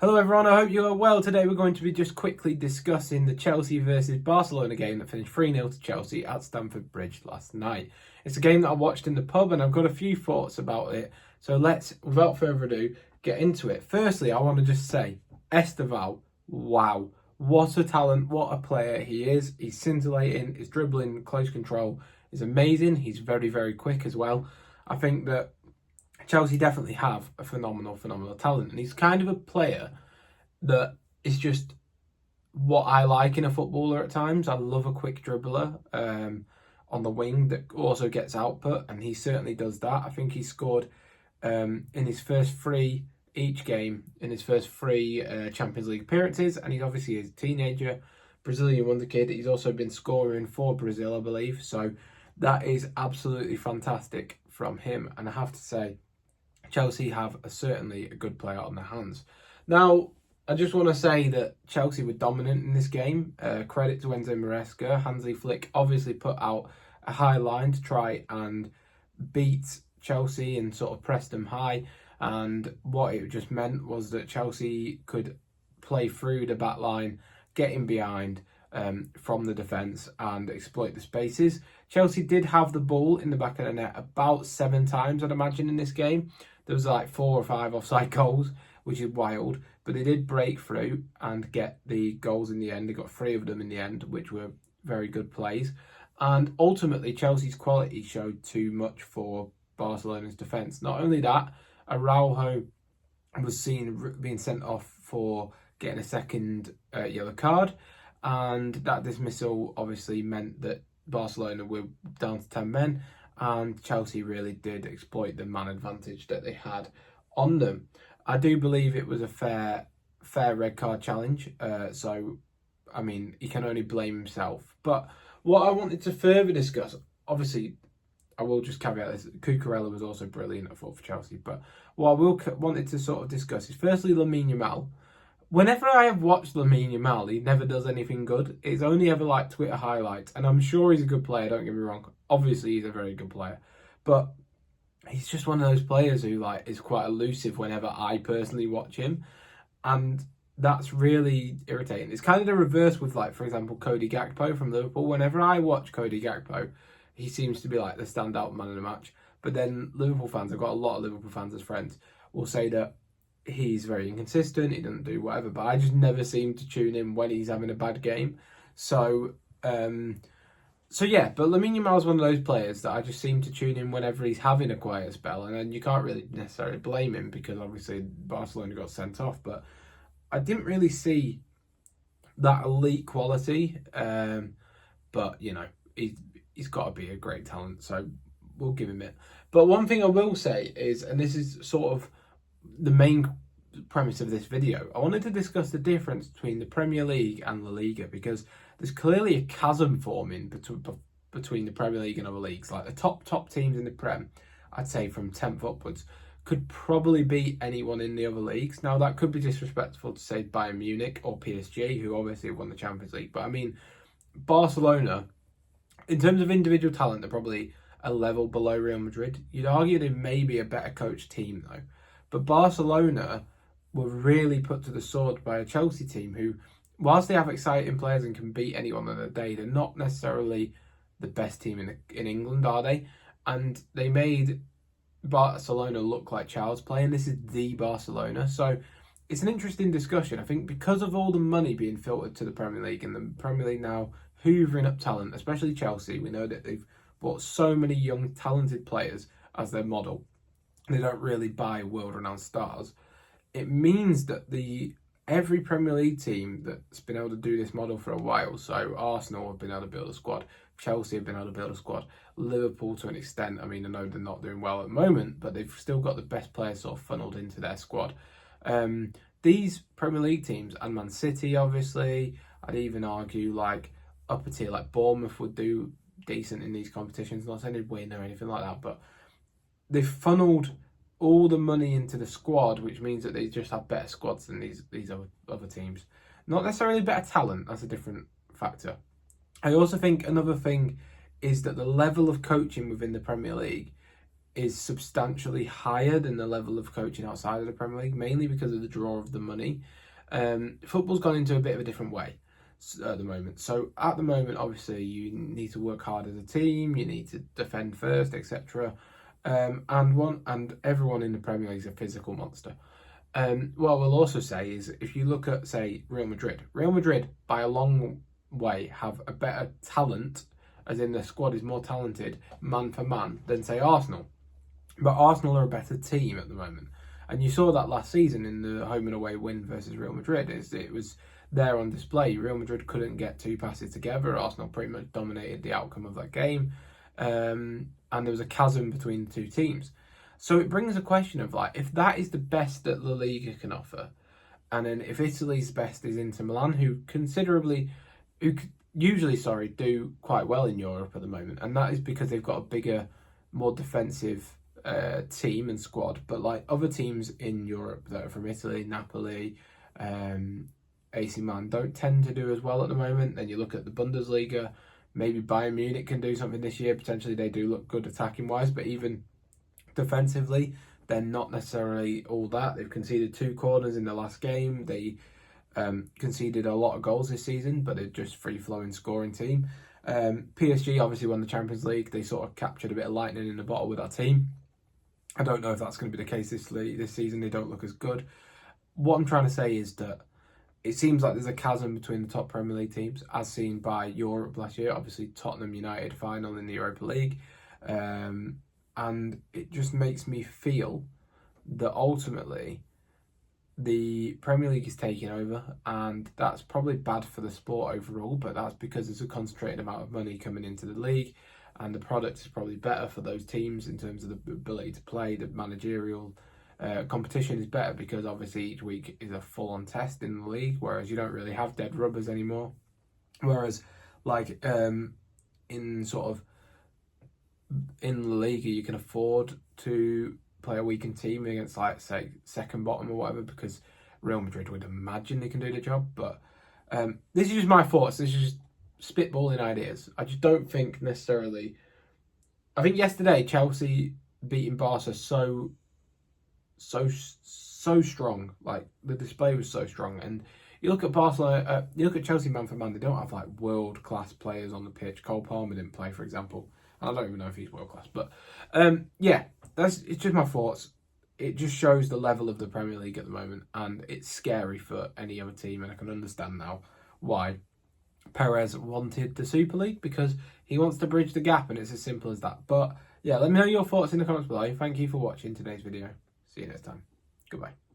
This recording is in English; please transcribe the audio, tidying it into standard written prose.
Hello everyone, I hope you are well. Today we're going to be just quickly discussing the Chelsea versus Barcelona game that finished 3-0 to Chelsea at Stamford Bridge last night. It's a game that I watched in the pub and I've got a few thoughts about it. So let's, without further ado, get into it. Firstly, I want to just say, Esteval, wow. What a talent, what a player he is. He's scintillating, his dribbling, close control is amazing. He's very, very quick as well. I think that Chelsea definitely have a phenomenal talent, and he's kind of a player that is just what I like in a footballer at times. I love a quick dribbler on the wing that also gets output, and he certainly does that. I think he scored in his first three Champions League appearances, and he's obviously a teenager, Brazilian wonder kid. He's also been scoring for Brazil, I believe, so that is absolutely fantastic from him, and I have to say, Chelsea have certainly a good player on their hands. Now, I just want to say that Chelsea were dominant in this game. Credit to Enzo Maresca. Hansi Flick obviously put out a high line to try and beat Chelsea and sort of press them high. And what it just meant was that Chelsea could play through the back line, get in behind from the defence and exploit the spaces. Chelsea did have the ball in the back of the net about 7 times, I'd imagine, in this game. There was like 4 or 5 offside goals, which is wild. But they did break through and get the goals in the end. They got 3 of them in the end, which were very good plays. And ultimately, Chelsea's quality showed too much for Barcelona's defence. Not only that, Araujo was seen being sent off for getting a second yellow card. And that dismissal obviously meant that Barcelona were down to 10 men. And Chelsea really did exploit the man advantage that they had on them. I do believe it was a fair red card challenge. So, I mean, he can only blame himself. But what I wanted to further discuss, obviously, I will just caveat this, Cucurella was also brilliant, I thought, for Chelsea. But what I wanted to sort of discuss is firstly Lamine Yamal. Whenever I have watched Lamine Yamal, he never does anything good. It's only ever like Twitter highlights. And I'm sure he's a good player, don't get me wrong. Obviously, he's a very good player. But he's just one of those players who is quite elusive whenever I personally watch him. And that's really irritating. It's kind of the reverse with, for example, Cody Gakpo from Liverpool. Whenever I watch Cody Gakpo, he seems to be like the standout man of the match. But then Liverpool fans, I've got a lot of Liverpool fans as friends, will say that he's very inconsistent, he doesn't do whatever, but I just never seem to tune in when he's having a bad game. So yeah, but Lamine Yamal's one of those players that I just seem to tune in whenever he's having a quiet spell, and then you can't really necessarily blame him because obviously Barcelona got sent off, but I didn't really see that elite quality, but you know, he's got to be a great talent, so we'll give him it. But one thing I will say is, and this is sort of the main premise of this video, I wanted to discuss the difference between the Premier League and La Liga, because there's clearly a chasm forming between the Premier League and other leagues. Like the top teams in the Prem, I'd say from 10th upwards, could probably beat anyone in the other leagues. Now, that could be disrespectful to say Bayern Munich or PSG, who obviously won the Champions League, but I mean, Barcelona, in terms of individual talent, they're probably a level below Real Madrid. You'd argue they may be a better coached team, though. But Barcelona were really put to the sword by a Chelsea team who, whilst they have exciting players and can beat anyone on the day, they're not necessarily the best team in England, are they? And they made Barcelona look like child's play, and this is the Barcelona. So it's an interesting discussion. I think because of all the money being filtered to the Premier League, and the Premier League now hoovering up talent, especially Chelsea, we know that they've bought so many young, talented players as their model. They don't really buy world-renowned stars. It means that every Premier League team that's been able to do this model for a while, so Arsenal have been able to build a squad, Chelsea have been able to build a squad, Liverpool to an extent, I mean, I know they're not doing well at the moment, but they've still got the best players sort of funneled into their squad. These Premier League teams, and Man City, obviously, I'd even argue upper tier, like Bournemouth would do decent in these competitions, not saying they'd win or anything like that, but they've funneled all the money into the squad, which means that they just have better squads than these other teams. Not necessarily better talent, that's a different factor. I also think another thing is that the level of coaching within the Premier League is substantially higher than the level of coaching outside of the Premier League, mainly because of the draw of the money. Football's gone into a bit of a different way at the moment. So at the moment, obviously, you need to work hard as a team, you need to defend first, etc. And everyone in the Premier League is a physical monster. What I will also say is, if you look at, say, Real Madrid by a long way have a better talent, as in the squad is more talented man for man than, say, Arsenal. But Arsenal are a better team at the moment. And you saw that last season in the home and away win versus Real Madrid. It was there on display. Real Madrid couldn't get two passes together. Arsenal pretty much dominated the outcome of that game. And there was a chasm between the two teams. So it brings a question of, like, if that is the best that La Liga can offer, and then if Italy's best is Inter Milan, who usually do quite well in Europe at the moment, and that is because they've got a bigger, more defensive team and squad. But like other teams in Europe that are from Italy, Napoli, AC Milan don't tend to do as well at the moment. Then you look at the Bundesliga, maybe Bayern Munich can do something this year. Potentially they do look good attacking wise, but even defensively, they're not necessarily all that. They've conceded 2 corners in the last game. They conceded a lot of goals this season, but they're just free-flowing scoring team. PSG obviously won the Champions League. They sort of captured a bit of lightning in the bottle with that team. I don't know if that's going to be the case this season. They don't look as good. What I'm trying to say is that it seems like there's a chasm between the top Premier League teams, as seen by Europe last year. Obviously, Tottenham United final in the Europa League. And it just makes me feel that ultimately the Premier League is taking over, and that's probably bad for the sport overall, but that's because there's a concentrated amount of money coming into the league, and the product is probably better for those teams in terms of the ability to play. The managerial competition is better because obviously each week is a full-on test in the league, whereas you don't really have dead rubbers anymore. Whereas like in La Liga, you can afford to play a weakened team against, like, say, second bottom or whatever, because Real Madrid would imagine they can do the job. But this is just my thoughts. This is just spitballing ideas. I just don't think necessarily. I think yesterday Chelsea beating Barca so strong. Like, the display was so strong. And you look at Barcelona, you look at Chelsea man for man. They don't have like world class players on the pitch. Cole Palmer didn't play, for example. I don't even know if he's world class, but yeah, it's just my thoughts. It just shows the level of the Premier League at the moment, and it's scary for any other team. And I can understand now why Perez wanted the Super League, because he wants to bridge the gap, and it's as simple as that. But yeah, let me know your thoughts in the comments below. Thank you for watching today's video. See you next time. Goodbye.